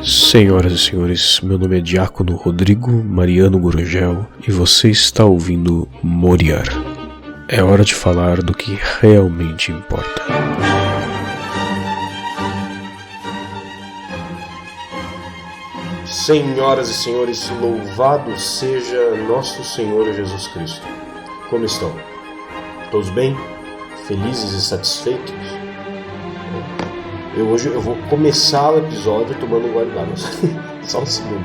Senhoras e senhores, meu nome é Diácono Rodrigo Mariano Gurgel e você está ouvindo Moriar. É hora de falar do que realmente importa. Senhoras e senhores, louvado seja nosso Senhor Jesus Cristo. Como estão? Todos bem? Felizes e satisfeitos? Hoje eu vou começar o episódio tomando um gole d'água. Só um segundo.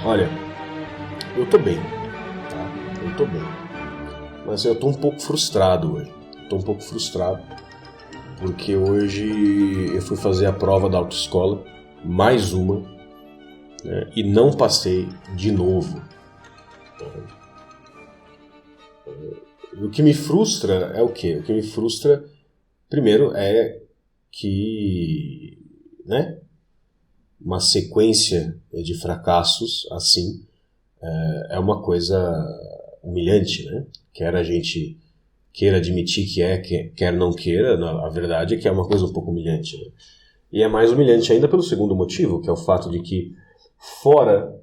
Olha, eu tô bem, tá? Eu tô bem. Mas eu tô um pouco frustrado hoje. Tô um pouco frustrado porque hoje eu fui fazer a prova da autoescola, mais uma, né, e não passei de novo. O que me frustra é o quê? O que me frustra, primeiro, é que, né, uma sequência de fracassos assim é uma coisa humilhante, né? Quer a gente queira admitir que é, quer não queira, a verdade é que é uma coisa um pouco humilhante, né? E é mais humilhante ainda pelo segundo motivo, que é o fato de que fora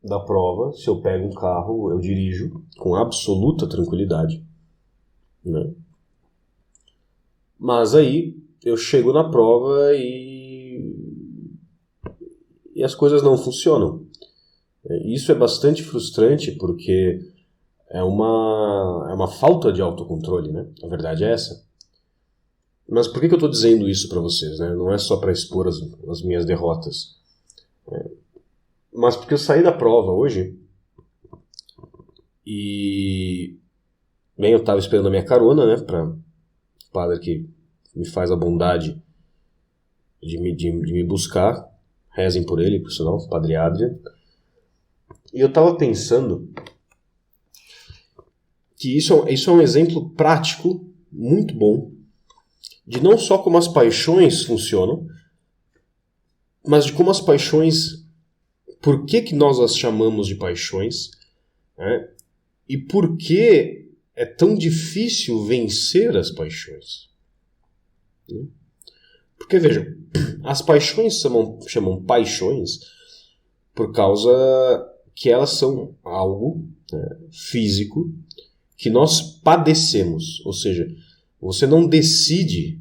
da prova, se eu pego um carro, eu dirijo com absoluta tranquilidade, né? Mas aí eu chego na prova e as coisas não funcionam. Isso é bastante frustrante porque é uma falta de autocontrole, né? A verdade é essa. Mas por que eu estou dizendo isso para vocês, né? Não é só para expor as minhas derrotas. Mas porque eu saí da prova hoje e, bem, eu estava esperando a minha carona, né, para o padre que me faz a bondade de me buscar. Rezem por ele, por sinal, o Padre Adrian. E eu estava pensando que isso é um exemplo prático, muito bom, de não só como as paixões funcionam, mas de como as paixões... Por que nós as chamamos de paixões, né? E por que é tão difícil vencer as paixões? Porque, vejam, as paixões chamam paixões por causa que elas são algo, né, físico que nós padecemos. Ou seja, você não decide,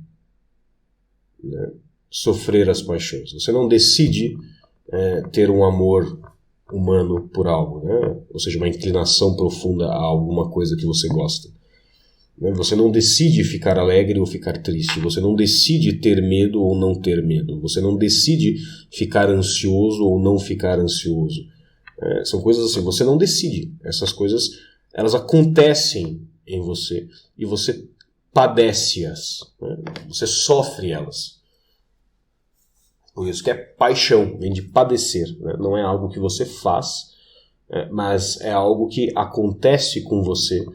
né, sofrer as paixões. Você não decide ter um amor humano por algo, né? Ou seja, uma inclinação profunda a alguma coisa que você gosta. Você não decide ficar alegre ou ficar triste. Você não decide ter medo ou não ter medo. Você não decide ficar ansioso ou não ficar ansioso. São coisas assim, você não decide. Essas coisas, elas acontecem em você e você padece-as, né? Você sofre elas. Por isso que é paixão, vem de padecer, né? Não é algo que você faz, mas é algo que acontece com você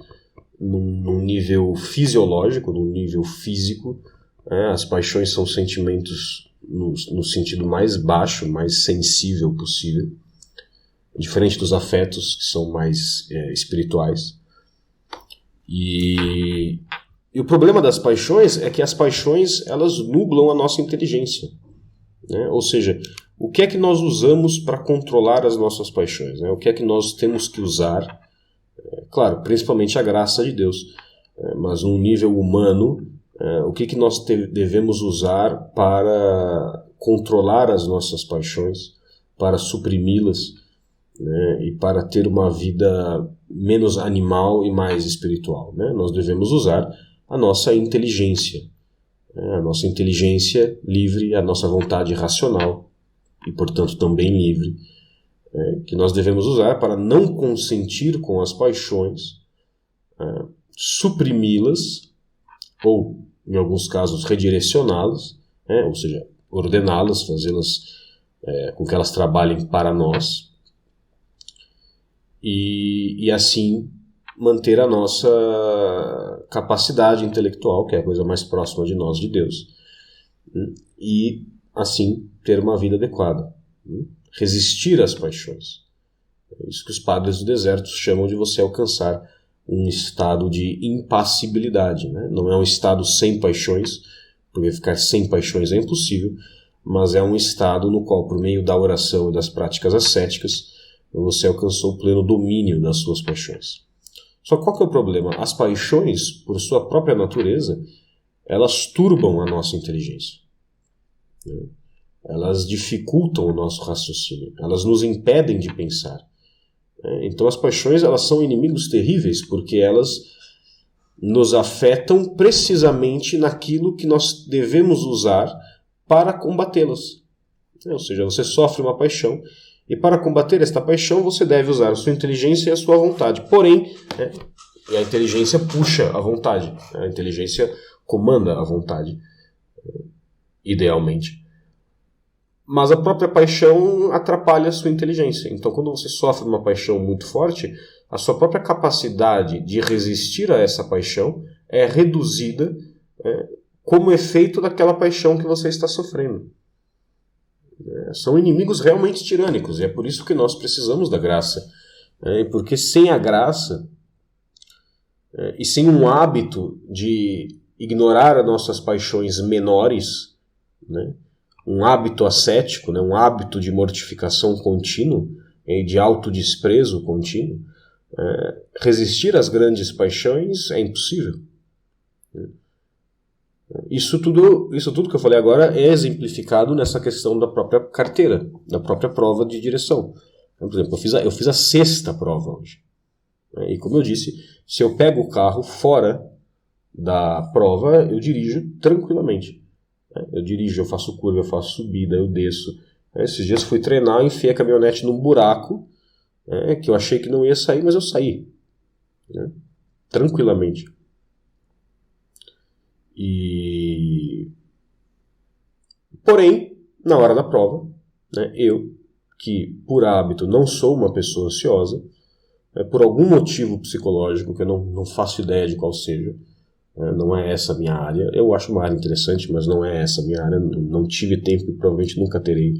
num nível fisiológico, num nível físico. As paixões são sentimentos no sentido mais baixo, mais sensível possível, diferente dos afetos, que são mais espirituais. E o problema das paixões é que as paixões, elas nublam a nossa inteligência, né? Ou seja, o que é que nós usamos para controlar as nossas paixões, né? O que é que nós temos que usar? Claro, principalmente a graça de Deus, mas num nível humano, o que nós devemos usar para controlar as nossas paixões, para suprimi-las, né? E para ter uma vida menos animal e mais espiritual, né? Nós devemos usar a nossa inteligência, a nossa inteligência livre, a nossa vontade racional e, portanto, também livre, que nós devemos usar para não consentir com as paixões, suprimi-las ou, em alguns casos, redirecioná-las, ou seja, ordená-las, fazê-las com que elas trabalhem para nós e assim manter a nossa capacidade intelectual, que é a coisa mais próxima de nós, de Deus, e assim ter uma vida adequada, resistir às paixões. É isso que os padres do deserto chamam de você alcançar um estado de impassibilidade, né? Não é um estado sem paixões, porque ficar sem paixões é impossível, mas é um estado no qual, por meio da oração e das práticas ascéticas, você alcançou o pleno domínio das suas paixões. Só qual que é o problema? As paixões, por sua própria natureza, elas turbam a nossa inteligência. Elas dificultam o nosso raciocínio, elas nos impedem de pensar. Então as paixões, elas são inimigos terríveis, porque elas nos afetam precisamente naquilo que nós devemos usar para combatê-las. Ou seja, você sofre uma paixão, e para combater esta paixão você deve usar a sua inteligência e a sua vontade. Porém, e a inteligência puxa a vontade, a inteligência comanda a vontade, idealmente. Mas a própria paixão atrapalha a sua inteligência. Então, quando você sofre uma paixão muito forte, a sua própria capacidade de resistir a essa paixão é reduzida como efeito daquela paixão que você está sofrendo. São inimigos realmente tirânicos, e é por isso que nós precisamos da graça. Porque sem a graça, e sem um hábito de ignorar as nossas paixões menores, um hábito ascético, um hábito de mortificação contínuo e de autodesprezo contínuo, resistir às grandes paixões é impossível. Isso tudo que eu falei agora é exemplificado nessa questão da própria carteira, da própria prova de direção. Por exemplo, eu fiz a 6ª prova hoje. E como eu disse, se eu pego o carro fora da prova, eu dirijo tranquilamente. Eu dirijo, eu faço curva, eu faço subida, eu desço. Esses dias fui treinar, enfiei a caminhonete num buraco, que eu achei que não ia sair, mas eu saí. Tranquilamente. Porém, na hora da prova, eu, que por hábito não sou uma pessoa ansiosa, por algum motivo psicológico, que eu não faço ideia de qual seja, não é essa a minha área. Eu acho uma área interessante, mas não é essa a minha área. Não tive tempo e provavelmente nunca terei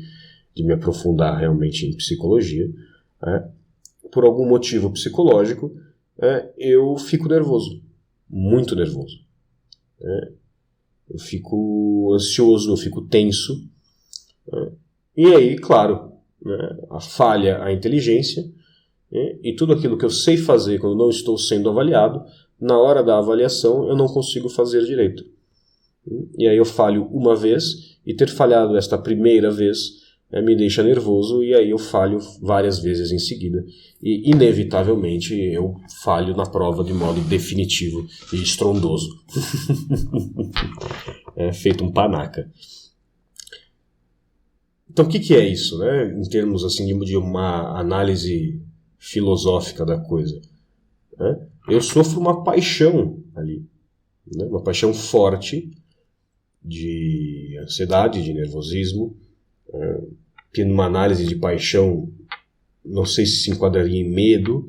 de me aprofundar realmente em psicologia. Por algum motivo psicológico, eu fico nervoso. Muito nervoso. Eu fico ansioso, eu fico tenso. E aí, claro, falha a inteligência, e tudo aquilo que eu sei fazer quando não estou sendo avaliado, na hora da avaliação eu não consigo fazer direito. E aí eu falho uma vez, e ter falhado esta primeira vez me deixa nervoso, e aí eu falho várias vezes em seguida. E inevitavelmente eu falho na prova de modo definitivo e estrondoso. Feito um panaca. Então o que é isso, em termos assim, de uma análise filosófica da coisa? Eu sofro uma paixão ali, uma paixão forte de ansiedade, de nervosismo, que numa análise de paixão não sei se enquadraria em medo,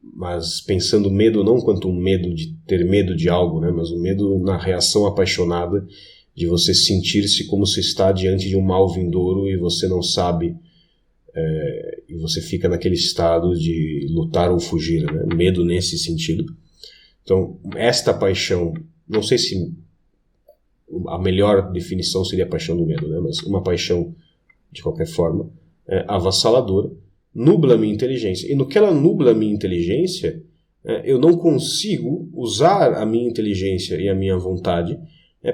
mas pensando medo não quanto um medo de ter medo de algo, mas um medo na reação apaixonada de você sentir-se como se está diante de um mal vindouro e você não sabe, e você fica naquele estado de lutar ou fugir, medo nesse sentido. Então, esta paixão, não sei se a melhor definição seria a paixão do medo, mas uma paixão, de qualquer forma, avassaladora, nubla a minha inteligência. E no que ela nubla a minha inteligência, eu não consigo usar a minha inteligência e a minha vontade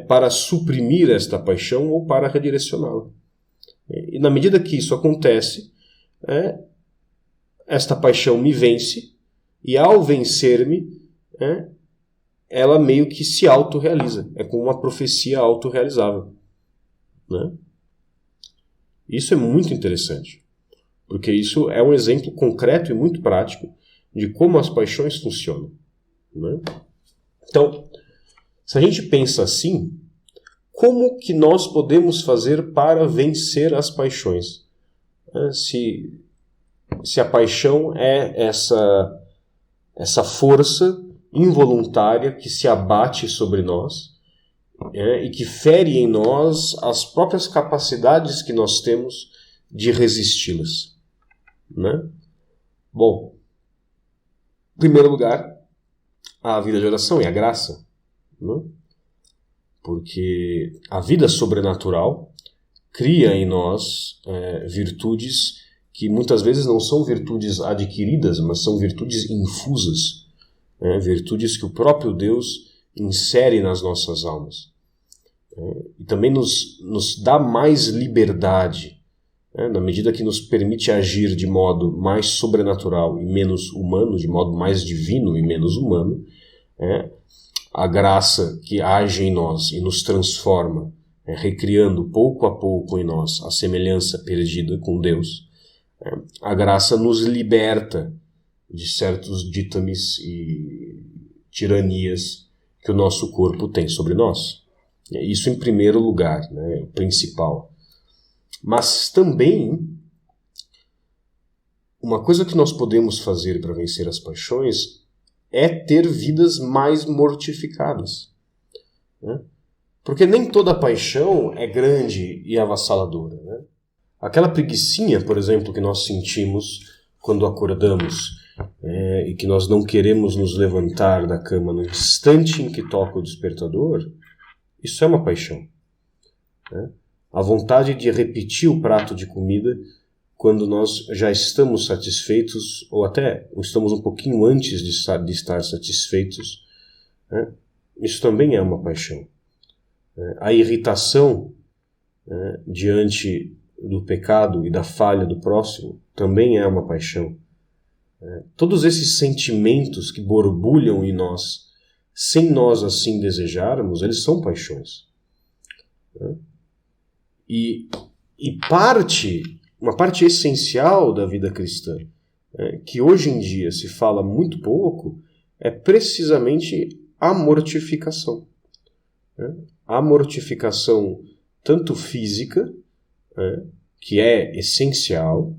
para suprimir esta paixão ou para redirecioná-la. E na medida que isso acontece, esta paixão me vence, e ao vencer-me, ela meio que se autorrealiza. É como uma profecia autorrealizável. Isso é muito interessante, porque isso é um exemplo concreto e muito prático de como as paixões funcionam. Então, se a gente pensa assim, como que nós podemos fazer para vencer as paixões? Se a paixão é essa força involuntária que se abate sobre nós, e que fere em nós as próprias capacidades que nós temos de resisti-las. Bom, em primeiro lugar, a vida de oração e a graça, né? Porque a vida sobrenatural cria em nós virtudes que muitas vezes não são virtudes adquiridas, mas são virtudes infusas, virtudes que o próprio Deus insere nas nossas almas. E também nos dá mais liberdade, na medida que nos permite agir de modo mais sobrenatural e menos humano, de modo mais divino e menos humano. A graça que age em nós e nos transforma, recriando pouco a pouco em nós a semelhança perdida com Deus. A graça nos liberta de certos dítames e tiranias que o nosso corpo tem sobre nós. Isso em primeiro lugar, né, o principal. Mas também, uma coisa que nós podemos fazer para vencer as paixões é ter vidas mais mortificadas, né? Porque nem toda paixão é grande e avassaladora, né? Aquela preguicinha, por exemplo, que nós sentimos quando acordamos e que nós não queremos nos levantar da cama no instante em que toca o despertador, isso é uma paixão, né? A vontade de repetir o prato de comida quando nós já estamos satisfeitos, ou até estamos um pouquinho antes de estar satisfeitos, né? Isso também é uma paixão. A irritação, né, diante do pecado e da falha do próximo também é uma paixão. Todos esses sentimentos que borbulham em nós, sem nós assim desejarmos, eles são paixões. E uma parte essencial da vida cristã, que hoje em dia se fala muito pouco, é precisamente a mortificação. A mortificação tanto física, que é essencial,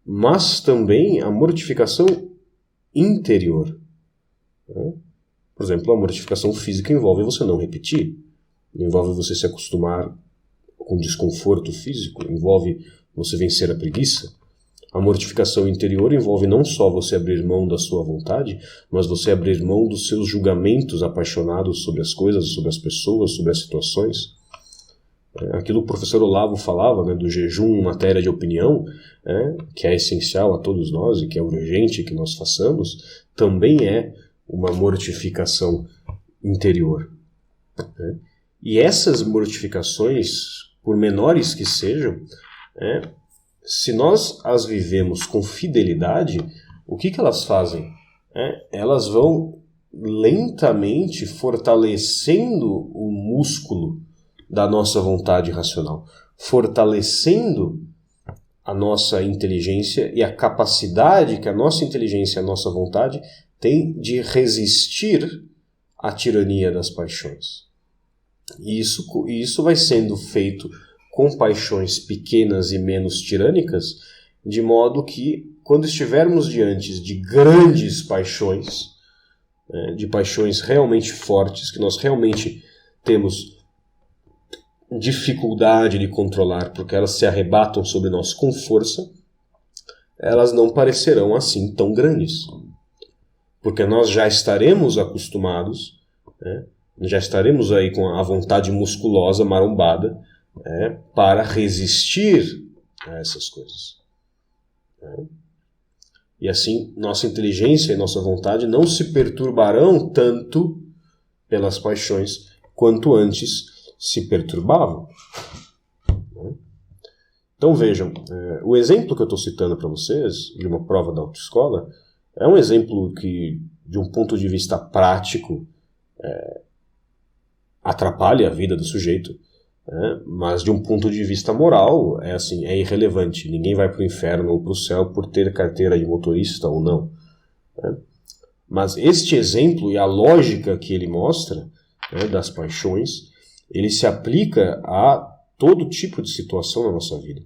mas também a mortificação interior. Por exemplo, a mortificação física envolve você não repetir, envolve você se acostumar com desconforto físico, envolve você vencer a preguiça. A mortificação interior envolve não só você abrir mão da sua vontade, mas você abrir mão dos seus julgamentos apaixonados sobre as coisas, sobre as pessoas, sobre as situações. Aquilo que o professor Olavo falava, né, do jejum em matéria de opinião, que é essencial a todos nós e que é urgente que nós façamos, também é uma mortificação interior. E essas mortificações, por menores que sejam, se nós as vivemos com fidelidade, o que elas fazem? Elas vão lentamente fortalecendo o músculo da nossa vontade racional, fortalecendo a nossa inteligência e a capacidade que a nossa inteligência e a nossa vontade têm de resistir à tirania das paixões. E isso vai sendo feito com paixões pequenas e menos tirânicas, de modo que, quando estivermos diante de grandes paixões, de paixões realmente fortes, que nós realmente temos dificuldade de controlar, porque elas se arrebatam sobre nós com força, elas não parecerão assim tão grandes. Porque nós já estaremos acostumados, já estaremos aí com a vontade musculosa, marombada, para resistir a essas coisas. E assim, nossa inteligência e nossa vontade não se perturbarão tanto pelas paixões quanto antes se perturbavam. Então vejam, o exemplo que eu estou citando para vocês, de uma prova da autoescola, é um exemplo que, de um ponto de vista prático, atrapalha a vida do sujeito, mas de um ponto de vista moral é irrelevante. Ninguém vai para o inferno ou para o céu por ter carteira de motorista ou não. Mas este exemplo e a lógica que ele mostra, das paixões, ele se aplica a todo tipo de situação na nossa vida.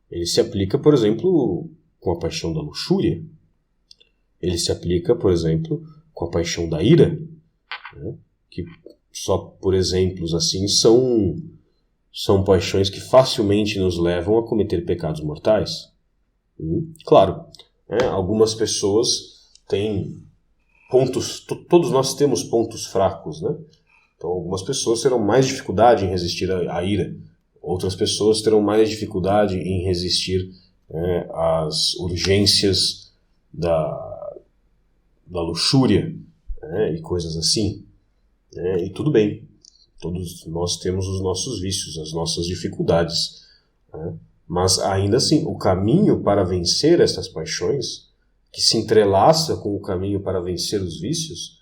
Ele se aplica, por exemplo, com a paixão da luxúria. Ele se aplica, por exemplo, com a paixão da ira, que só por exemplos assim são paixões que facilmente nos levam a cometer pecados mortais. Claro, algumas pessoas tem pontos, todos nós temos pontos fracos, né? Então algumas pessoas terão mais dificuldade em resistir à ira, outras pessoas terão mais dificuldade em resistir às urgências da luxúria, e coisas assim. E tudo bem, todos nós temos os nossos vícios, as nossas dificuldades. Mas ainda assim, o caminho para vencer essas paixões, que se entrelaça com o caminho para vencer os vícios,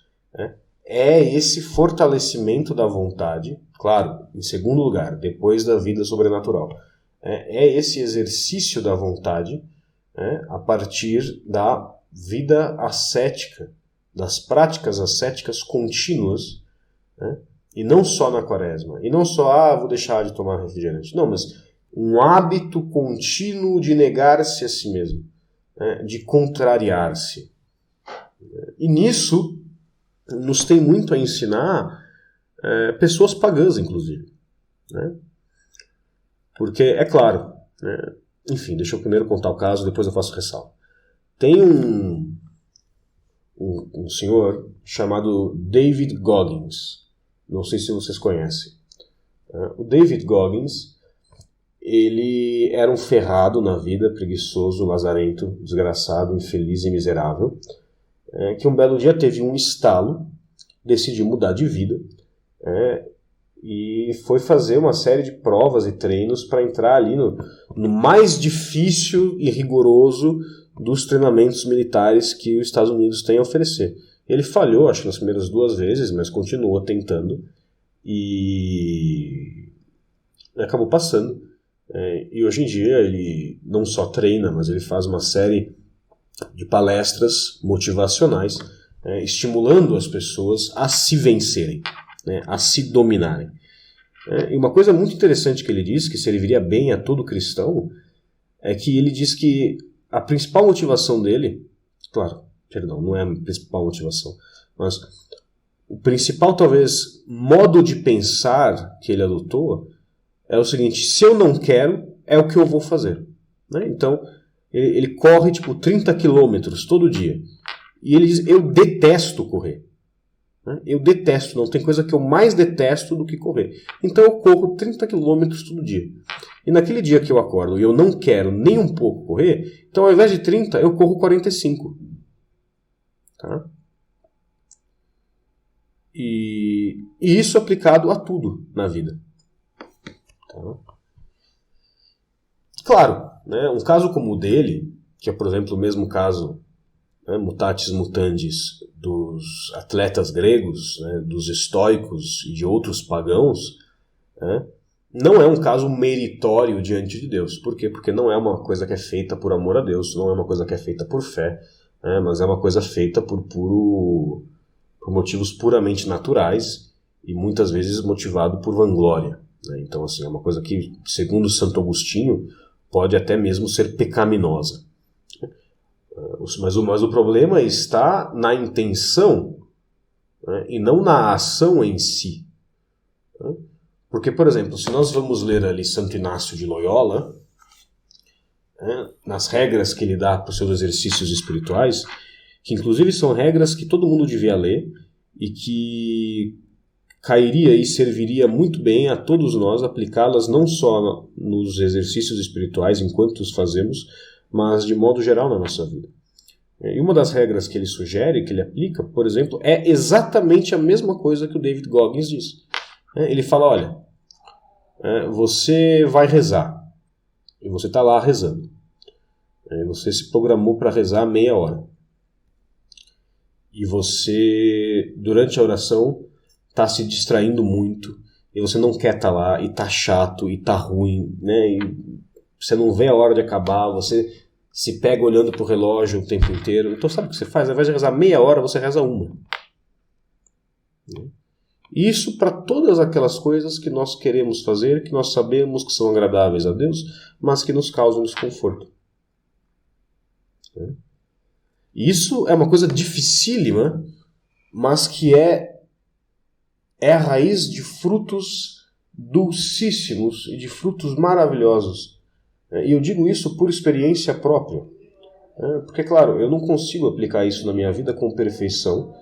é esse fortalecimento da vontade, claro, em segundo lugar, depois da vida sobrenatural. É esse exercício da vontade a partir da vida ascética, das práticas ascéticas contínuas, e não só na quaresma, e não só, vou deixar de tomar refrigerante, não, mas um hábito contínuo de negar-se a si mesmo, de contrariar-se. E nisso nos tem muito a ensinar pessoas pagãs, inclusive. Porque, é claro, enfim, deixa eu primeiro contar o caso, depois eu faço ressalva. Tem um senhor chamado David Goggins. Não sei se vocês conhecem. O David Goggins, ele era um ferrado na vida, preguiçoso, lazarento, desgraçado, infeliz e miserável, que um belo dia teve um estalo, decidiu mudar de vida, e foi fazer uma série de provas e treinos para entrar ali no mais difícil e rigoroso dos treinamentos militares que os Estados Unidos têm a oferecer. Ele falhou, acho que nas primeiras 2 vezes, mas continuou tentando e acabou passando. E hoje em dia ele não só treina, mas ele faz uma série de palestras motivacionais, estimulando as pessoas a se vencerem, a se dominarem. E uma coisa muito interessante que ele diz, que serviria bem a todo cristão, é que ele diz que a principal motivação dele, claro, perdão, não é a principal motivação, mas o principal, talvez, modo de pensar que ele adotou é o seguinte: se eu não quero, é o que eu vou fazer. Então, ele corre 30 quilômetros todo dia. E ele diz: eu detesto correr. Eu detesto, não tem coisa que eu mais detesto do que correr. Então eu corro 30 quilômetros todo dia. E naquele dia que eu acordo e eu não quero nem um pouco correr, então ao invés de 30, eu corro 45. Tá? E isso aplicado a tudo na vida. Tá? Claro, um caso como o dele, que é, por exemplo, o mesmo caso, mutatis mutandis, dos atletas gregos, dos estoicos e de outros pagãos, não é um caso meritório diante de Deus. Por quê? Porque não é uma coisa que é feita por amor a Deus, não é uma coisa que é feita por fé, mas é uma coisa feita por motivos puramente naturais e muitas vezes motivado por vanglória. Então, assim, é uma coisa que, segundo Santo Agostinho, pode até mesmo ser pecaminosa. Mas o problema está na intenção, e não na ação em si. Porque, por exemplo, se nós vamos ler ali Santo Inácio de Loyola, nas regras que ele dá para os seus exercícios espirituais, que inclusive são regras que todo mundo devia ler e que cairia e serviria muito bem a todos nós aplicá-las não só nos exercícios espirituais enquanto os fazemos, mas de modo geral na nossa vida. E uma das regras que ele sugere, que ele aplica, por exemplo, é exatamente a mesma coisa que o David Goggins diz. Ele fala: olha, você vai rezar, e você está lá rezando. Você se programou para rezar meia hora. E você, durante a oração, está se distraindo muito, e você não quer estar lá, e está chato, e está ruim, e você não vê a hora de acabar, você se pega olhando para o relógio o tempo inteiro. Então sabe o que você faz? Ao invés de rezar meia hora, você reza 1. Isso para todas aquelas coisas que nós queremos fazer, que nós sabemos que são agradáveis a Deus, mas que nos causam desconforto. Isso é uma coisa dificílima, mas que é a raiz de frutos dulcíssimos e de frutos maravilhosos. E eu digo isso por experiência própria. Porque, claro, eu não consigo aplicar isso na minha vida com perfeição,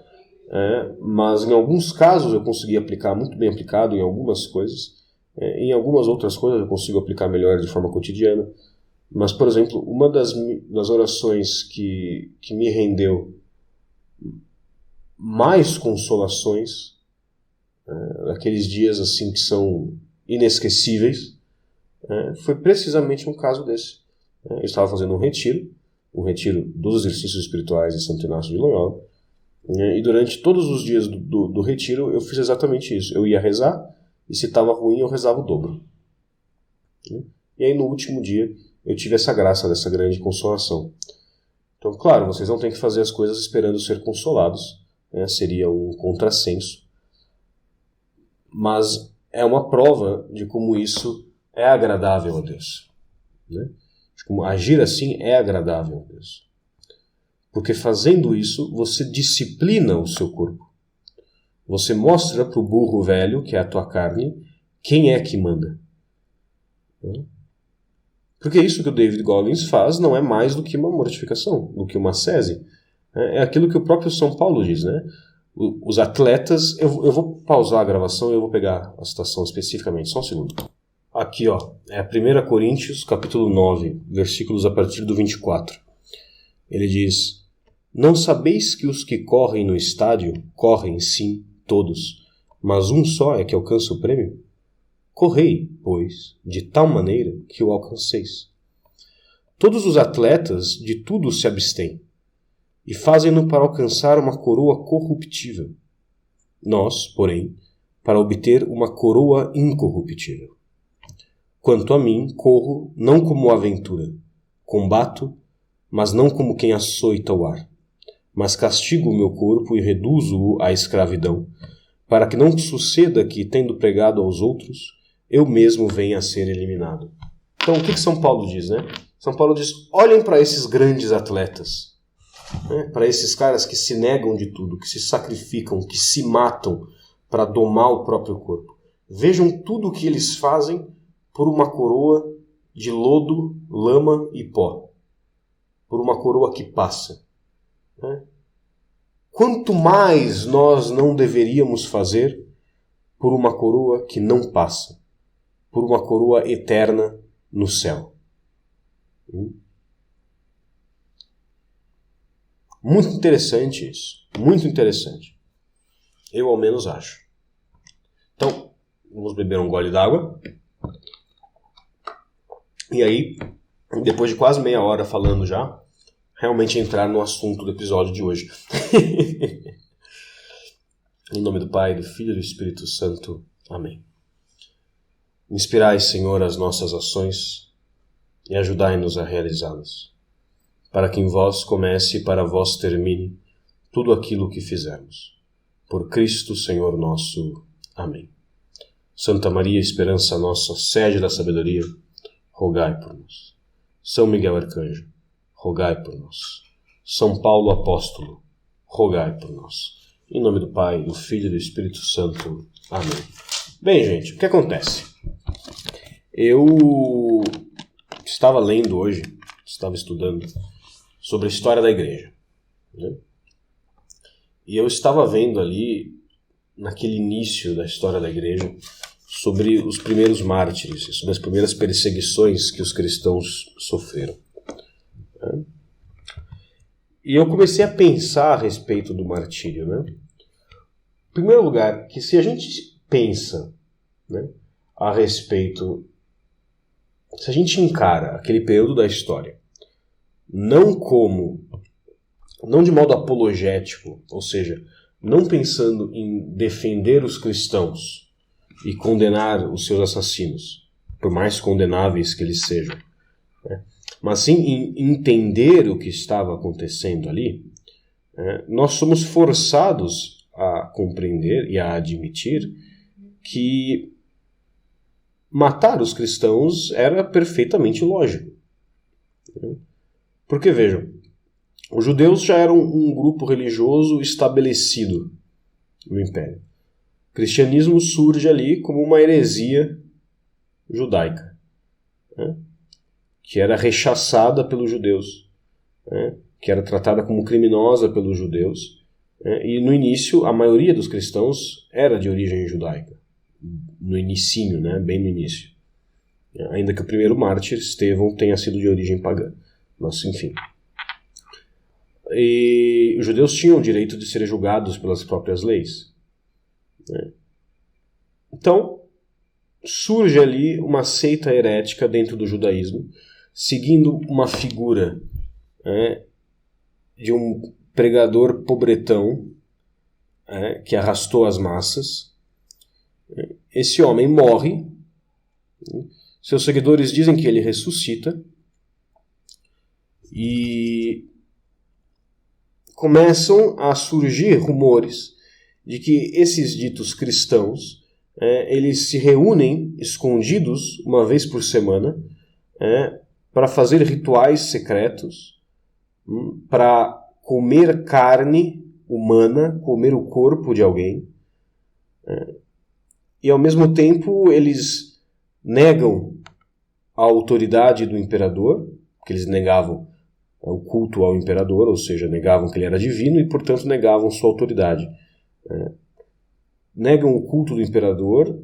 mas em alguns casos eu consegui aplicar muito bem aplicado em algumas coisas. Em algumas outras coisas eu consigo aplicar melhor de forma cotidiana. Mas, por exemplo, uma das orações que me rendeu mais consolações, naqueles dias assim que são inesquecíveis, foi precisamente um caso desse. Eu estava fazendo um retiro dos exercícios espirituais de Santo Inácio de Loyola, e durante todos os dias do retiro eu fiz exatamente isso. Eu ia rezar, e se estava ruim eu rezava o dobro. E aí no último dia eu tive essa graça dessa grande consolação. Então, claro, vocês não têm que fazer as coisas esperando ser consolados, seria um contrassenso, mas é uma prova de como isso é agradável a Deus. De como agir assim é agradável a Deus. Porque fazendo isso, você disciplina o seu corpo. Você mostra para o burro velho, que é a tua carne, quem é que manda. Porque isso que o David Goggins faz não é mais do que uma mortificação, do que uma ascese. É aquilo que o próprio São Paulo diz, né? Os atletas... Eu vou pausar a gravação e eu vou pegar a citação especificamente, só um segundo. Aqui, é 1 Coríntios, capítulo 9, versículos a partir do 24. Ele diz: Não sabeis que os que correm no estádio, correm sim, todos, mas um só é que alcança o prêmio? Correi, pois, de tal maneira que o alcanceis. Todos os atletas de tudo se abstêm, e fazem-no para alcançar uma coroa corruptível. Nós, porém, para obter uma coroa incorruptível. Quanto a mim, corro não como aventura, combato, mas não como quem açoita o ar, mas castigo o meu corpo e reduzo-o à escravidão, para que não suceda que, tendo pregado aos outros, eu mesmo venha a ser eliminado. Então, o que São Paulo diz, né? São Paulo diz, olhem para esses grandes atletas, para esses caras que se negam de tudo, que se sacrificam, que se matam para domar o próprio corpo. Vejam tudo o que eles fazem por uma coroa de lodo, lama e pó. Por uma coroa que passa. Quanto mais nós não deveríamos fazer por uma coroa que não passa, por uma coroa eterna no céu. Muito interessante isso, muito interessante. Eu ao menos acho. Então, vamos beber um gole d'água. E aí, depois de quase meia hora falando já, realmente entrar no assunto do episódio de hoje. Em nome do Pai, do Filho e do Espírito Santo. Amém. Inspirai, Senhor, as nossas ações e ajudai-nos a realizá-las, para que em vós comece e para vós termine tudo aquilo que fizermos. Por Cristo, Senhor nosso. Amém. Santa Maria, esperança nossa, sede da sabedoria, rogai por nós. São Miguel Arcanjo, rogai por nós. São Paulo Apóstolo, rogai por nós. Em nome do Pai, do Filho e do Espírito Santo. Amém. Bem, gente, o que acontece? Eu estava lendo hoje, estava estudando sobre a história da igreja. E eu estava vendo ali, naquele início da história da igreja, sobre os primeiros mártires, sobre as primeiras perseguições que os cristãos sofreram. E eu comecei a pensar a respeito do martírio. Em primeiro lugar, que se a gente pensa a respeito, se a gente encara aquele período da história não de modo apologético, ou seja, não pensando em defender os cristãos e condenar os seus assassinos, por mais condenáveis que eles sejam, mas sim em entender o que estava acontecendo ali, nós somos forçados a compreender e a admitir que matar os cristãos era perfeitamente lógico. Porque, vejam, os judeus já eram um grupo religioso estabelecido no Império. O cristianismo surge ali como uma heresia judaica, que era rechaçada pelos judeus. que era tratada como criminosa pelos judeus. E no início, a maioria dos cristãos era de origem judaica. No inicinho, bem no início. Ainda que o primeiro mártir, Estevão, tenha sido de origem pagã. Mas, enfim. E os judeus tinham o direito de serem julgados pelas próprias leis. Então, surge ali uma seita herética dentro do judaísmo, seguindo uma figura de um pregador pobretão que arrastou as massas. Esse homem morre. Seus seguidores dizem que ele ressuscita. E começam a surgir rumores de que esses ditos cristãos eles se reúnem escondidos uma vez por semana para fazer rituais secretos, para comer carne humana, comer o corpo de alguém, e ao mesmo tempo eles negam a autoridade do imperador, porque eles negavam o culto ao imperador, ou seja, negavam que ele era divino e, portanto, negavam sua autoridade. Negam o culto do imperador,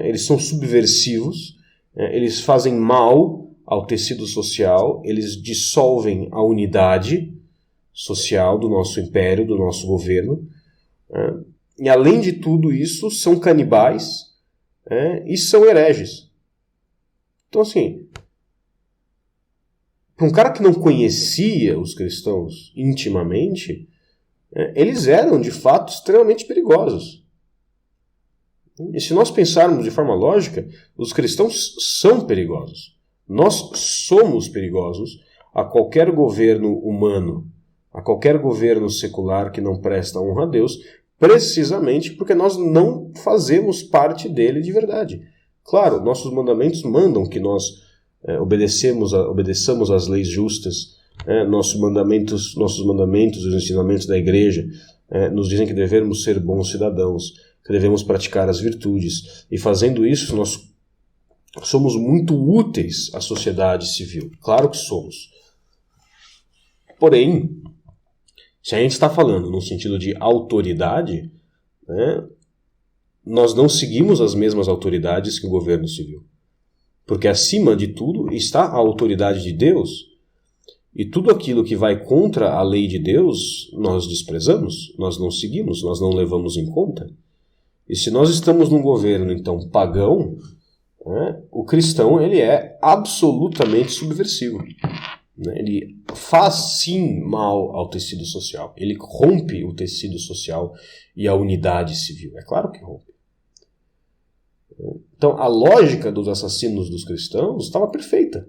eles são subversivos, eles fazem mal ao tecido social, eles dissolvem a unidade social do nosso império, do nosso governo, e além de tudo isso, são canibais e são hereges. Então, assim, para um cara que não conhecia os cristãos intimamente, eles eram, de fato, extremamente perigosos. E se nós pensarmos de forma lógica, os cristãos são perigosos. Nós somos perigosos a qualquer governo humano, a qualquer governo secular que não presta honra a Deus, precisamente porque nós não fazemos parte dele de verdade. Claro, nossos mandamentos mandam que nós obedeçamos às leis justas, nossos mandamentos, os ensinamentos da igreja nos dizem que devemos ser bons cidadãos, que devemos praticar as virtudes, e fazendo isso nós somos muito úteis à sociedade civil. Claro que somos. Porém, se a gente está falando no sentido de autoridade, nós não seguimos as mesmas autoridades que o governo civil. Porque acima de tudo está a autoridade de Deus. E tudo aquilo que vai contra a lei de Deus, nós desprezamos, nós não seguimos, nós não levamos em conta. E se nós estamos num governo, então, pagão, o cristão ele é absolutamente subversivo. Ele faz, sim, mal ao tecido social. Ele rompe o tecido social e a unidade civil. É claro que rompe. Então, a lógica dos assassinos dos cristãos estava perfeita.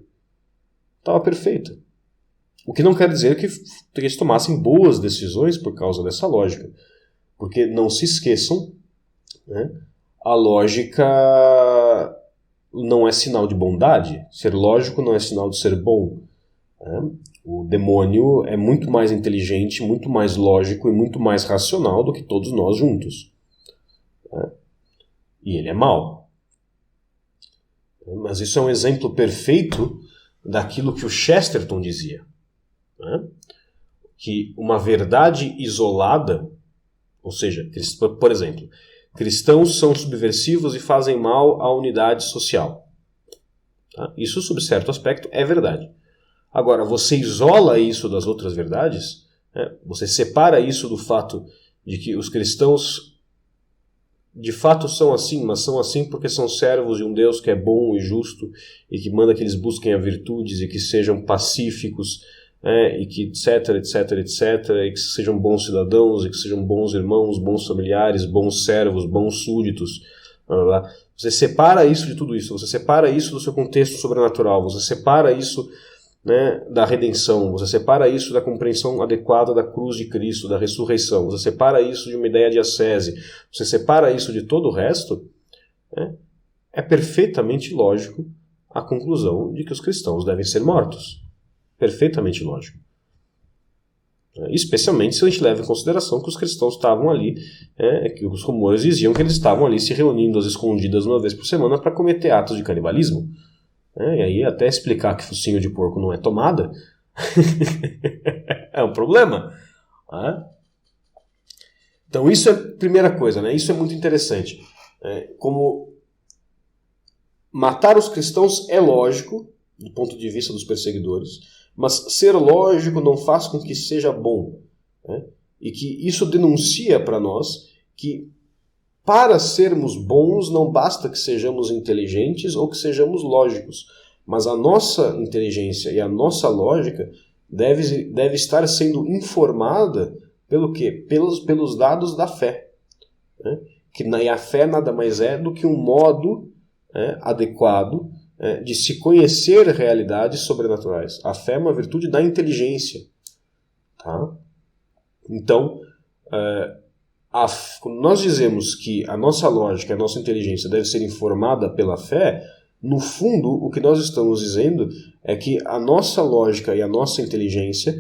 Estava perfeita. O que não quer dizer que eles tomassem boas decisões por causa dessa lógica. Porque, não se esqueçam, a lógica não é sinal de bondade. Ser lógico não é sinal de ser bom. O demônio é muito mais inteligente, muito mais lógico e muito mais racional do que todos nós juntos. E ele é mau. Mas isso é um exemplo perfeito daquilo que o Chesterton dizia. Que uma verdade isolada, ou seja, por exemplo, cristãos são subversivos e fazem mal à unidade social. Isso, sob certo aspecto, é verdade. Agora, você isola isso das outras verdades, você separa isso do fato de que os cristãos de fato são assim, mas são assim porque são servos de um Deus que é bom e justo e que manda que eles busquem as virtudes e que sejam pacíficos, e que etc, etc, etc, e que sejam bons cidadãos e que sejam bons irmãos, bons familiares, bons servos, bons súditos. Blá, blá, blá. Você separa isso de tudo isso, você separa isso do seu contexto sobrenatural, você separa isso da redenção, você separa isso da compreensão adequada da cruz de Cristo, da ressurreição, você separa isso de uma ideia de ascese, você separa isso de todo o resto, é perfeitamente lógico a conclusão de que os cristãos devem ser mortos. Perfeitamente lógico. Especialmente se a gente leva em consideração que os cristãos estavam ali, que os rumores diziam que eles estavam ali se reunindo às escondidas uma vez por semana para cometer atos de canibalismo. E aí até explicar que focinho de porco não é tomada, É um problema. Né? Então isso é a primeira coisa, né? Isso é muito interessante. Como matar os cristãos é lógico, do ponto de vista dos perseguidores, mas ser lógico não faz com que seja bom. Né? E que isso denuncia para nós que para sermos bons não basta que sejamos inteligentes ou que sejamos lógicos, mas a nossa inteligência e a nossa lógica deve estar sendo informada pelo quê? Pelos dados da fé. Né? A fé nada mais é do que um modo adequado de se conhecer realidades sobrenaturais. A fé é uma virtude da inteligência. Tá? Então, quando nós dizemos que a nossa lógica, a nossa inteligência deve ser informada pela fé, no fundo, o que nós estamos dizendo é que a nossa lógica e a nossa inteligência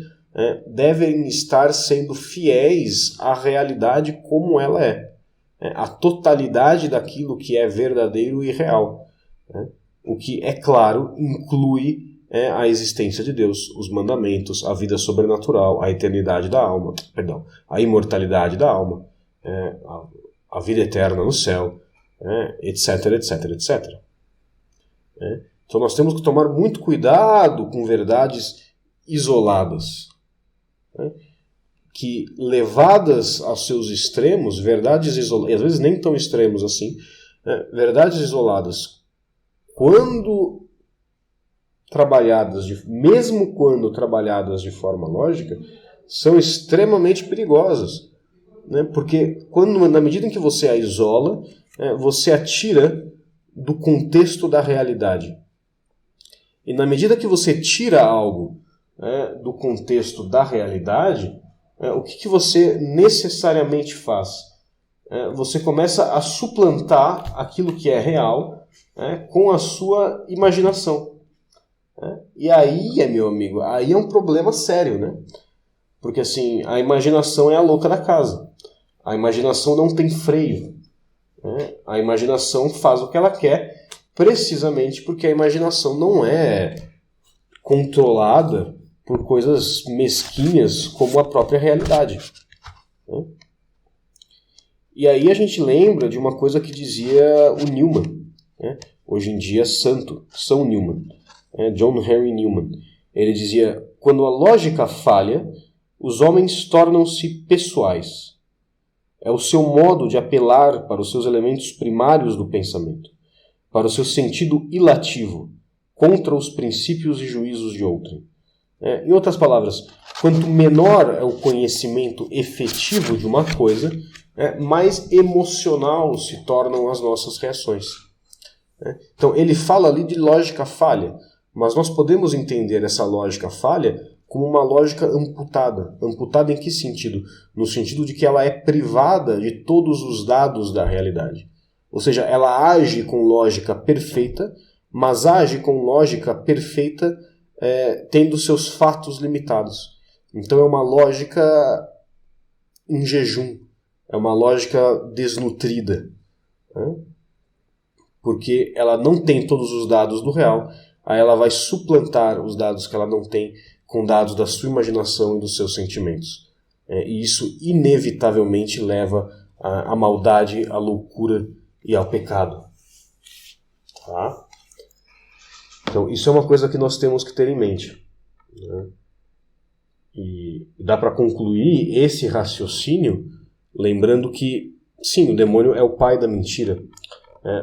devem estar sendo fiéis à realidade como ela é. A totalidade daquilo que é verdadeiro e real. O que, é claro, inclui a existência de Deus, os mandamentos, a vida sobrenatural, a eternidade da alma, a imortalidade da alma, a vida eterna no céu, etc, etc, etc. Então nós temos que tomar muito cuidado com verdades isoladas, que levadas aos seus extremos, verdades isoladas, às vezes nem tão extremos assim, verdades isoladas, mesmo quando trabalhadas de forma lógica, são extremamente perigosas. Porque na medida em que você a isola, você a tira do contexto da realidade. E na medida que você tira algo do contexto da realidade, o que você necessariamente faz? Você começa a suplantar aquilo que é real com a sua imaginação. E aí, meu amigo, aí é um problema sério, né? Porque assim, a imaginação é a louca da casa. A imaginação não tem freio. A imaginação faz o que ela quer, precisamente porque a imaginação não é controlada por coisas mesquinhas como a própria realidade. E aí a gente lembra de uma coisa que dizia o Newman, hoje em dia São Newman, John Henry Newman. Ele dizia: quando a lógica falha, os homens tornam-se pessoais. É o seu modo de apelar para os seus elementos primários do pensamento, para o seu sentido ilativo, contra os princípios e juízos de outrem. Em outras palavras, quanto menor é o conhecimento efetivo de uma coisa, mais emocional se tornam as nossas reações. Então, ele fala ali de lógica falha, mas nós podemos entender essa lógica falha como uma lógica amputada. Amputada em que sentido? No sentido de que ela é privada de todos os dados da realidade. Ou seja, ela age com lógica perfeita, mas age com lógica perfeita tendo seus fatos limitados. Então é uma lógica em jejum, é uma lógica desnutrida, porque ela não tem todos os dados do real, aí ela vai suplantar os dados que ela não tem com dados da sua imaginação e dos seus sentimentos. E isso inevitavelmente leva à maldade, à loucura e ao pecado. Tá? Então, isso é uma coisa que nós temos que ter em mente. E dá para concluir esse raciocínio lembrando que, sim, o demônio é o pai da mentira,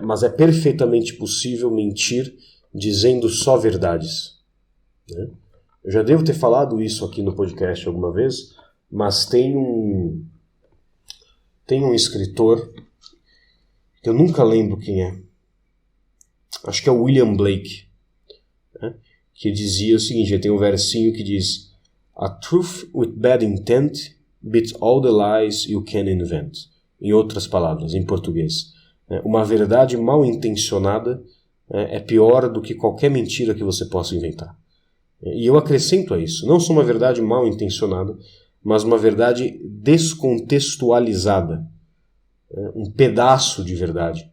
mas é perfeitamente possível mentir dizendo só verdades. Eu já devo ter falado isso aqui no podcast alguma vez, mas tem um escritor, que eu nunca lembro quem é, acho que é o William Blake, que dizia o seguinte, ele tem um versinho que diz: "A truth with bad intent beats all the lies you can invent." Em outras palavras, em português, uma verdade mal intencionada é pior do que qualquer mentira que você possa inventar. E eu acrescento a isso, não só uma verdade mal intencionada, mas uma verdade descontextualizada. Um pedaço de verdade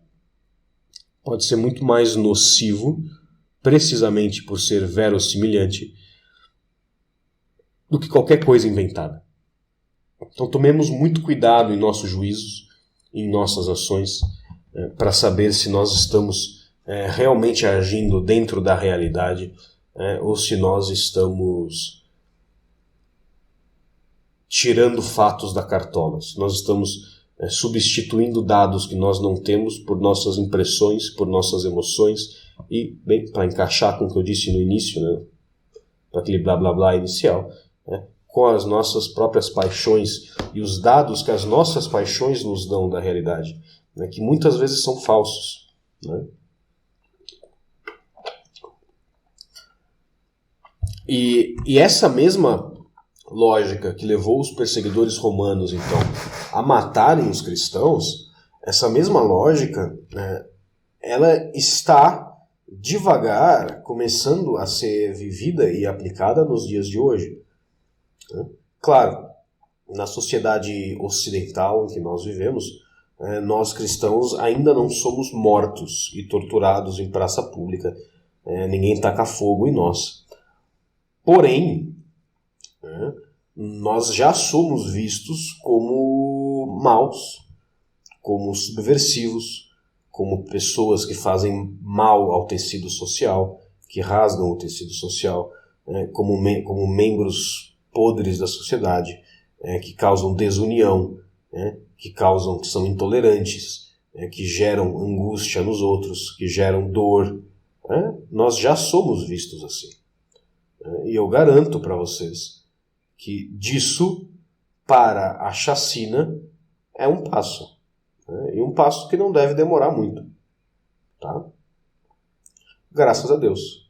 pode ser muito mais nocivo, precisamente por ser verossimilhante, do que qualquer coisa inventada. Então tomemos muito cuidado em nossos juízos, em nossas ações, para saber se nós estamos realmente agindo dentro da realidade, ou se nós estamos tirando fatos da cartola, se nós estamos substituindo dados que nós não temos por nossas impressões, por nossas emoções, e, bem, para encaixar com o que eu disse no início, né, para aquele blá blá blá inicial, com as nossas próprias paixões e os dados que as nossas paixões nos dão da realidade, né, que muitas vezes são falsos, né? E essa mesma lógica que levou os perseguidores romanos, então, a matarem os cristãos, essa mesma lógica, né, ela está devagar começando a ser vivida e aplicada nos dias de hoje. Claro, na sociedade ocidental em que nós vivemos, nós cristãos ainda não somos mortos e torturados em praça pública. Ninguém taca fogo em nós. Porém, nós já somos vistos como maus, como subversivos, como pessoas que fazem mal ao tecido social, que rasgam o tecido social, como membros podres da sociedade, que causam desunião, que são intolerantes, que geram angústia nos outros, que geram dor. Nós já somos vistos assim. E eu garanto para vocês que disso para a chacina é um passo. E um passo que não deve demorar muito. Tá? Graças a Deus.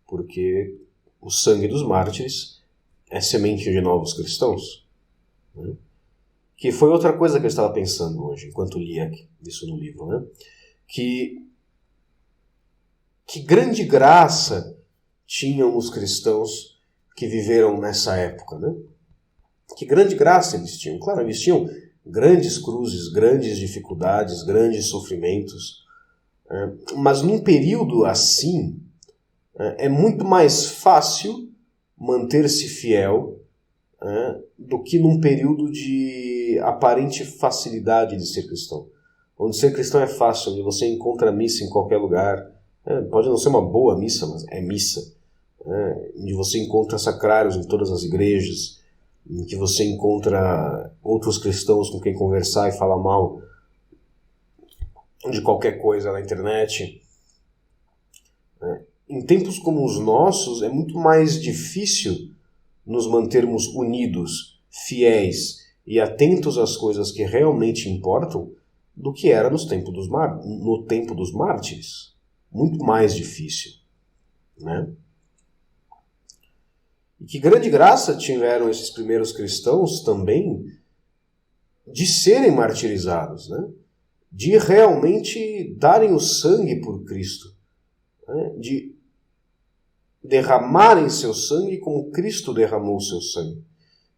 Porque o sangue dos mártires é semente de novos cristãos. Que foi outra coisa que eu estava pensando hoje, enquanto lia isso no livro. Né? Que grande graça tinham os cristãos que viveram nessa época. Né? Que grande graça eles tinham. Claro, eles tinham grandes cruzes, grandes dificuldades, grandes sofrimentos. Mas num período assim, é muito mais fácil manter-se fiel do que num período de aparente facilidade de ser cristão. Onde ser cristão é fácil, onde você encontra missa em qualquer lugar. Pode não ser uma boa missa, mas é missa. Onde você encontra sacrários em todas as igrejas, em que você encontra outros cristãos com quem conversar e falar mal de qualquer coisa na internet. Em tempos como os nossos, é muito mais difícil nos mantermos unidos, fiéis e atentos às coisas que realmente importam do que era no tempo dos mártires. Muito mais difícil. Né? E que grande graça tiveram esses primeiros cristãos também de serem martirizados, né? De realmente darem o sangue por Cristo, né? De derramarem seu sangue como Cristo derramou o seu sangue,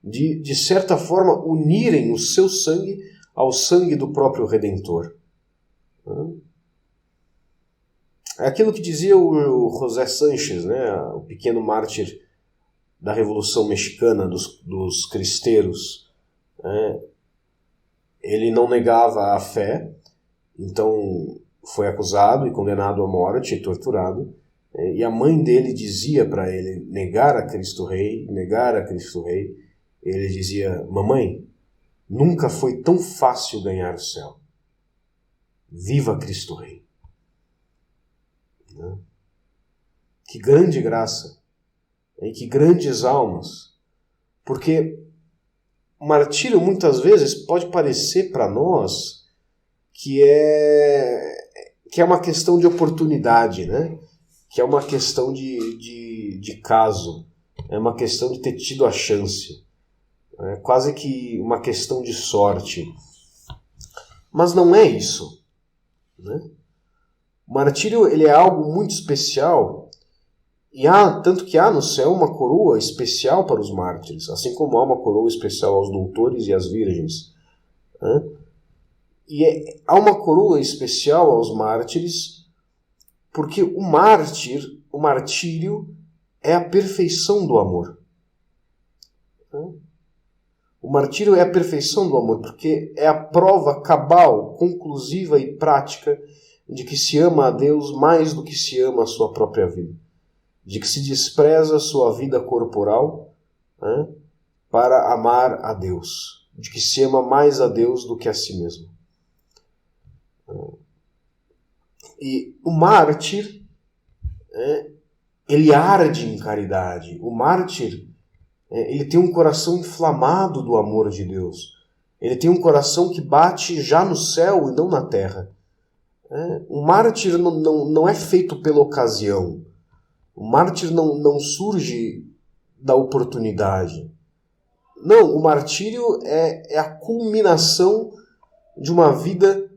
de certa forma unirem o seu sangue ao sangue do próprio Redentor. É aquilo que dizia o José Sánchez, né? O pequeno mártir da Revolução Mexicana, dos cristeiros. Ele não negava a fé, então foi acusado e condenado à morte e torturado. E a mãe dele dizia para ele negar a Cristo Rei, negar a Cristo Rei. Ele dizia: mamãe, nunca foi tão fácil ganhar o céu. Viva Cristo Rei. Que grande graça. E que grandes almas. Porque o martírio muitas vezes pode parecer para nós que é uma questão de oportunidade, né? Que é uma questão de caso, é uma questão de ter tido a chance, é quase que uma questão de sorte. Mas não é isso. Né? O martírio ele é algo muito especial. E tanto que há no céu uma coroa especial para os mártires, assim como há uma coroa especial aos doutores e às virgens. E há uma coroa especial aos mártires, porque o martírio é a perfeição do amor. O martírio é a perfeição do amor, porque é a prova cabal, conclusiva e prática de que se ama a Deus mais do que se ama a sua própria vida. De que se despreza a sua vida corporal, né, para amar a Deus. De que se ama mais a Deus do que a si mesmo. E o mártir, ele arde em caridade. O mártir, ele tem um coração inflamado do amor de Deus. Ele tem um coração que bate já no céu e não na terra. O mártir não é feito pela ocasião. O mártir não surge da oportunidade. Não, o martírio é a culminação de uma vida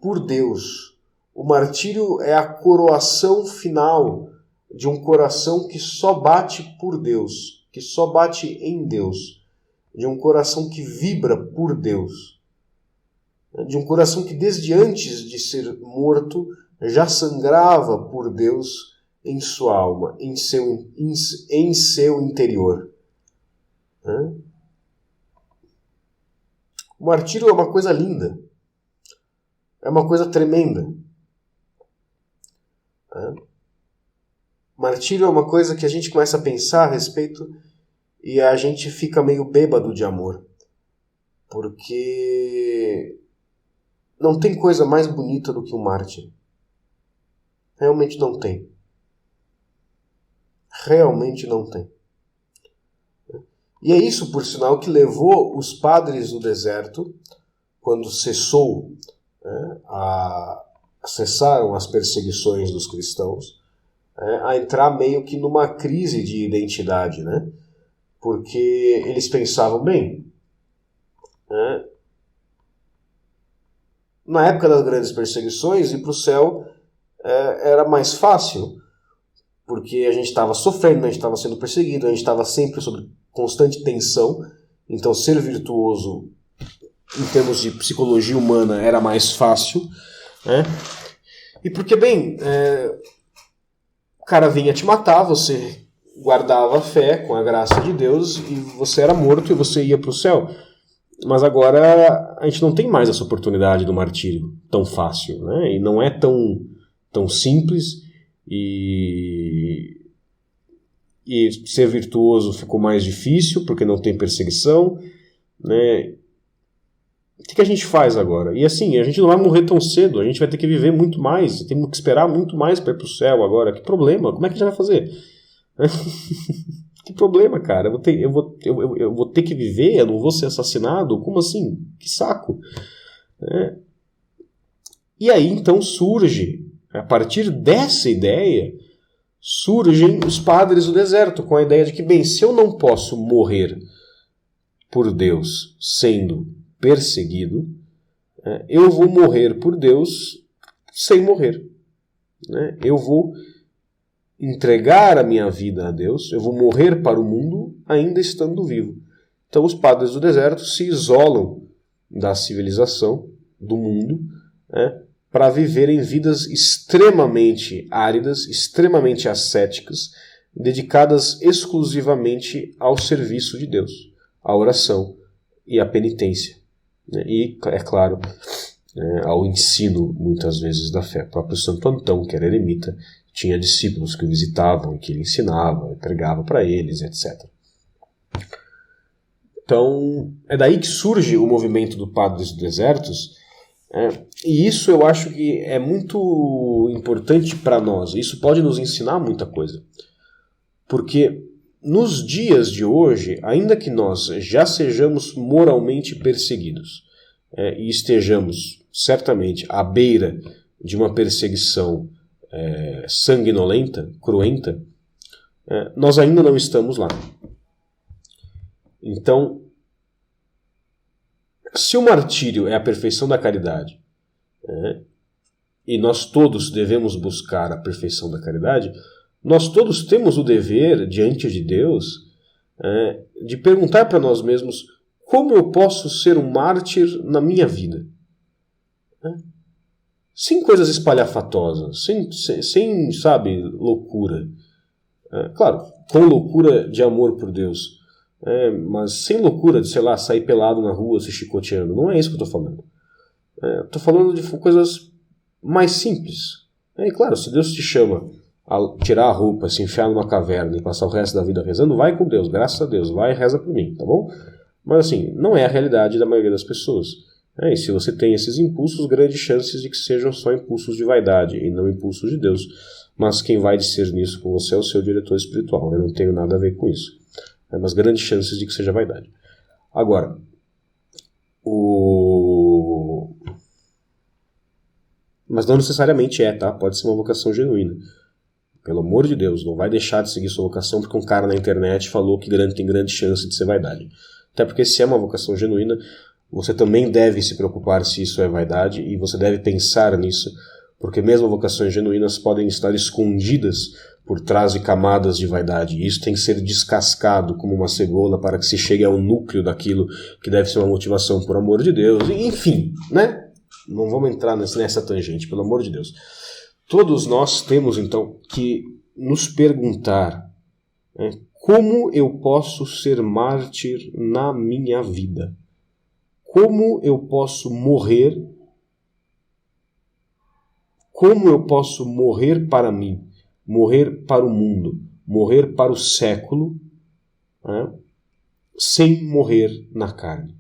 por Deus. O martírio é a coroação final de um coração que só bate por Deus, que só bate em Deus, de um coração que vibra por Deus, de um coração que desde antes de ser morto já sangrava por Deus em sua alma, em seu interior. O martírio é uma coisa linda, é uma coisa tremenda. Martírio é uma coisa que a gente começa a pensar a respeito e a gente fica meio bêbado de amor. Porque não tem coisa mais bonita do que um mártir. Realmente não tem. Realmente não tem. E é isso, por sinal, que levou os padres do deserto, quando cessaram as perseguições dos cristãos, a entrar meio que numa crise de identidade, né? Porque eles pensavam, bem, na época das grandes perseguições, ir para o céu era mais fácil, porque a gente estava sofrendo, a gente estava sendo perseguido, a gente estava sempre sob constante tensão, então ser virtuoso em termos de psicologia humana era mais fácil, né? E porque, bem, o cara vinha te matar, você guardava a fé com a graça de Deus e você era morto e você ia para o céu. Mas agora a gente não tem mais essa oportunidade do martírio tão fácil, né? E não é tão simples e ser virtuoso ficou mais difícil porque não tem perseguição, né? O que a gente faz agora? E assim, a gente não vai morrer tão cedo, a gente vai ter que viver muito mais, temos que esperar muito mais para ir para o céu agora. Que problema? Como é que a gente vai fazer? Que problema, cara? Eu vou ter que viver, eu não vou ser assassinado? Como assim? Que saco! E aí então surge, a partir dessa ideia, surgem os padres do deserto, com a ideia de que, bem, se eu não posso morrer por Deus sendo perseguido, eu vou morrer por Deus sem morrer. Eu vou entregar a minha vida a Deus, eu vou morrer para o mundo ainda estando vivo. Então os padres do deserto se isolam da civilização, do mundo, para viverem vidas extremamente áridas, extremamente ascéticas, dedicadas exclusivamente ao serviço de Deus, à oração e à penitência. E, é claro, ao ensino, muitas vezes, da fé. O próprio Santo Antão, que era eremita, tinha discípulos que o visitavam, que ele ensinava, pregava para eles, etc. Então, é daí que surge o movimento do Padres dos Desertos, e isso eu acho que é muito importante para nós. Isso pode nos ensinar muita coisa. Porque nos dias de hoje, ainda que nós já sejamos moralmente perseguidos e estejamos certamente à beira de uma perseguição sanguinolenta, cruenta, nós ainda não estamos lá. Então, se o martírio é a perfeição da caridade, e nós todos devemos buscar a perfeição da caridade, nós todos temos o dever, diante de Deus, de perguntar para nós mesmos como eu posso ser um mártir na minha vida. Sem coisas espalhafatosas, sem sabe, loucura. Claro, com loucura de amor por Deus, mas sem loucura de, sei lá, sair pelado na rua se chicoteando. Não é isso que eu estou falando. Eu estou falando de coisas mais simples. E claro, se Deus te chama a tirar a roupa, se enfiar numa caverna e passar o resto da vida rezando, vai com Deus, graças a Deus, vai e reza por mim, tá bom? Mas assim, não é a realidade da maioria das pessoas. E se você tem esses impulsos, grandes chances de que sejam só impulsos de vaidade e não impulsos de Deus. Mas quem vai discernir isso com você é o seu diretor espiritual. Eu não tenho nada a ver com isso. Mas grandes chances de que seja vaidade. Agora, mas não necessariamente tá? Pode ser uma vocação genuína. Pelo amor de Deus, não vai deixar de seguir sua vocação porque um cara na internet falou que tem grande chance de ser vaidade. Até porque se é uma vocação genuína, você também deve se preocupar se isso é vaidade e você deve pensar nisso, porque mesmo vocações genuínas podem estar escondidas por trás de camadas de vaidade. E isso tem que ser descascado como uma cebola para que se chegue ao núcleo daquilo que deve ser uma motivação por amor de Deus. Enfim, né? Não vamos entrar nessa tangente, pelo amor de Deus. Todos nós temos, então, que nos perguntar, como eu posso ser mártir na minha vida? Como eu posso morrer? Como eu posso morrer para mim? Morrer para o mundo? Morrer para o século? Sem morrer na carne.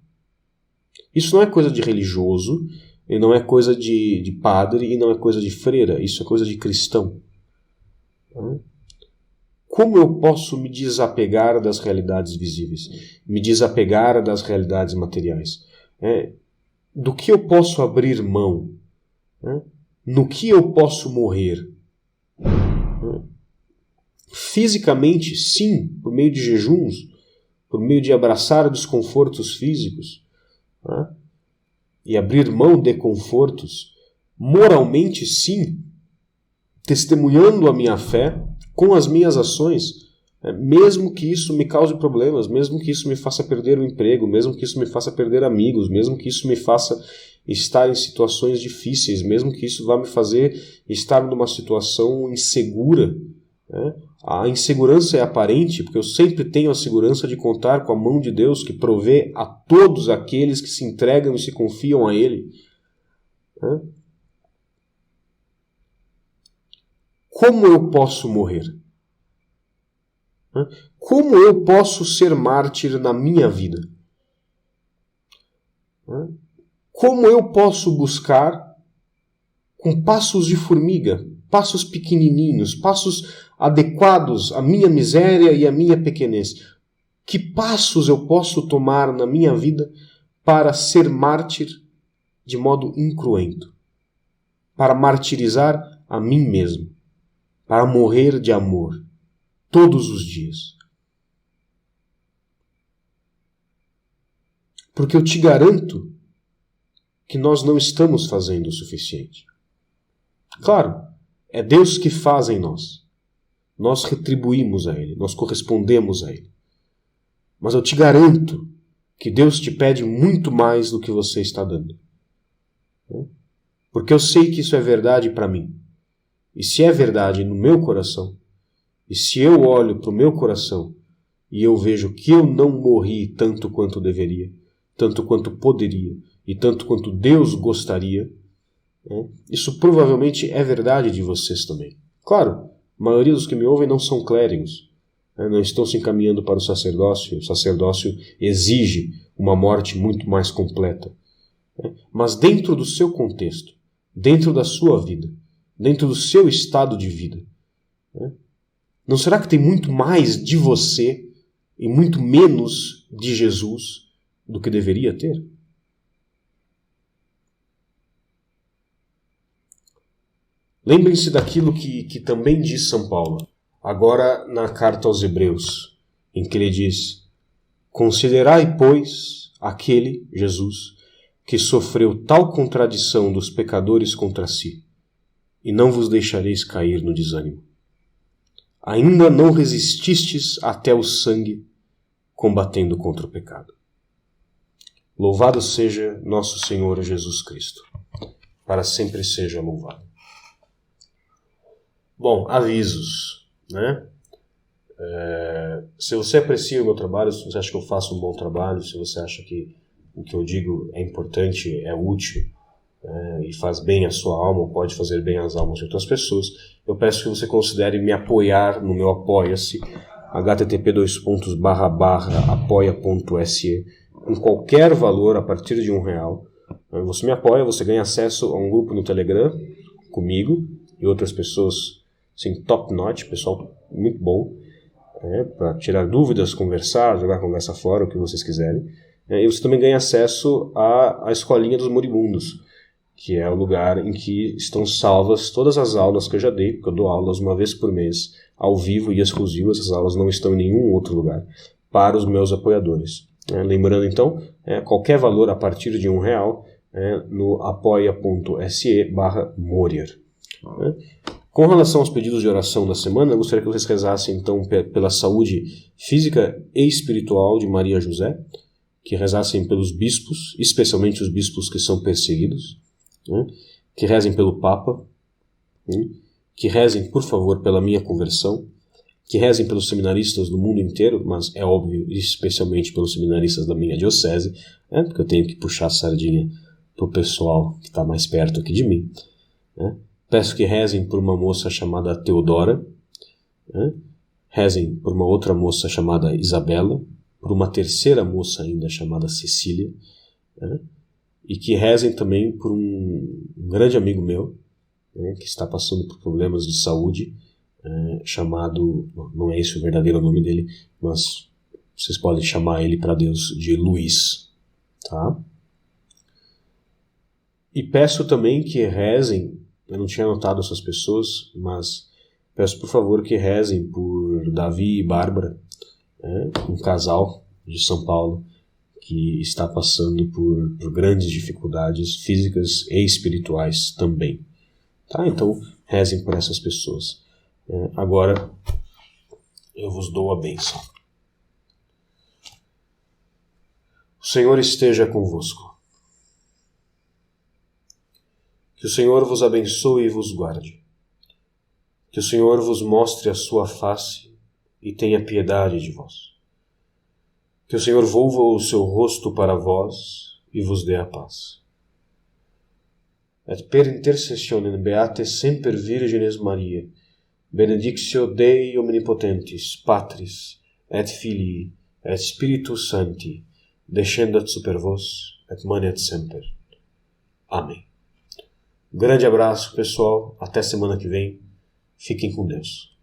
Isso não é coisa de religioso, e não é coisa de padre, e não é coisa de freira, isso é coisa de cristão. Como eu posso me desapegar das realidades visíveis? Me desapegar das realidades materiais? Do que eu posso abrir mão? No que eu posso morrer? Fisicamente, sim, por meio de jejuns, por meio de abraçar desconfortos físicos, e abrir mão de confortos. Moralmente, sim, testemunhando a minha fé com as minhas ações, mesmo que isso me cause problemas, mesmo que isso me faça perder o emprego, mesmo que isso me faça perder amigos, mesmo que isso me faça estar em situações difíceis, mesmo que isso vá me fazer estar numa situação insegura. A insegurança é aparente, porque eu sempre tenho a segurança de contar com a mão de Deus que provê a todos aqueles que se entregam e se confiam a Ele. Como eu posso morrer? Como eu posso ser mártir na minha vida? Como eu posso buscar com passos de formiga, passos pequenininhos, passos adequados à minha miséria e à minha pequenez? Que passos eu posso tomar na minha vida para ser mártir de modo incruento? Para martirizar a mim mesmo? Para morrer de amor todos os dias? Porque eu te garanto que nós não estamos fazendo o suficiente. Claro, é Deus que faz em nós. Nós retribuímos a Ele, nós correspondemos a Ele. Mas eu te garanto que Deus te pede muito mais do que você está dando. Porque eu sei que isso é verdade para mim. E se é verdade no meu coração, e se eu olho para o meu coração e eu vejo que eu não morri tanto quanto deveria, tanto quanto poderia e tanto quanto Deus gostaria, isso provavelmente é verdade de vocês também. Claro, a maioria dos que me ouvem não são clérigos, não estão se encaminhando para o sacerdócio exige uma morte muito mais completa. Mas dentro do seu contexto, dentro da sua vida, dentro do seu estado de vida, não será que tem muito mais de você e muito menos de Jesus do que deveria ter? Lembrem-se daquilo que também diz São Paulo, agora na carta aos Hebreus, em que ele diz: considerai, pois, aquele, Jesus, que sofreu tal contradição dos pecadores contra si, e não vos deixareis cair no desânimo. Ainda não resististes até o sangue, combatendo contra o pecado. Louvado seja nosso Senhor Jesus Cristo. Para sempre seja louvado. Bom, avisos, né? Se você aprecia o meu trabalho, se você acha que eu faço um bom trabalho, se você acha que o que eu digo é importante, é útil, e faz bem à sua alma, ou pode fazer bem às almas de outras pessoas, eu peço que você considere me apoiar no meu Apoia-se, http://apoia.se, com qualquer valor a partir de R$1. Você me apoia, você ganha acesso a um grupo no Telegram, comigo e outras pessoas, assim, top notch, pessoal muito bom, para tirar dúvidas, conversar, jogar conversa fora, o que vocês quiserem. E você também ganha acesso à Escolinha dos Moribundos, que é o lugar em que estão salvas todas as aulas que eu já dei, porque eu dou aulas uma vez por mês, ao vivo e exclusivo. Essas aulas não estão em nenhum outro lugar, para os meus apoiadores. Lembrando então, qualquer valor a partir de R$1, no apoia.se/Morier. Com relação aos pedidos de oração da semana, eu gostaria que vocês rezassem então pela saúde física e espiritual de Maria José, que rezassem pelos bispos, especialmente os bispos que são perseguidos, que rezem pelo Papa, que rezem, por favor, pela minha conversão, que rezem pelos seminaristas do mundo inteiro, mas é óbvio, especialmente pelos seminaristas da minha diocese, porque eu tenho que puxar a sardinha para o pessoal que está mais perto aqui de mim. Peço que rezem por uma moça chamada Teodora, rezem por uma outra moça chamada Isabela, por uma terceira moça ainda chamada Cecília, e que rezem também por um grande amigo meu, que está passando por problemas de saúde, chamado, não é esse o verdadeiro nome dele, mas vocês podem chamar ele para Deus de Luiz, tá? E peço também que rezem, eu não tinha anotado essas pessoas, mas peço por favor que rezem por Davi e Bárbara, um casal de São Paulo que está passando por grandes dificuldades físicas e espirituais também. Tá? Então, rezem por essas pessoas. Agora, eu vos dou a bênção. O Senhor esteja convosco. Que o Senhor vos abençoe e vos guarde. Que o Senhor vos mostre a sua face e tenha piedade de vós. Que o Senhor volva o seu rosto para vós e vos dê a paz. Et per intercessionem beate semper Virgenes Maria, benedictio Dei omnipotentis, Patris, et Filii, et Spiritus Sancti, descendat super vos, et manet semper. Amém. Grande abraço, pessoal. Até semana que vem. Fiquem com Deus.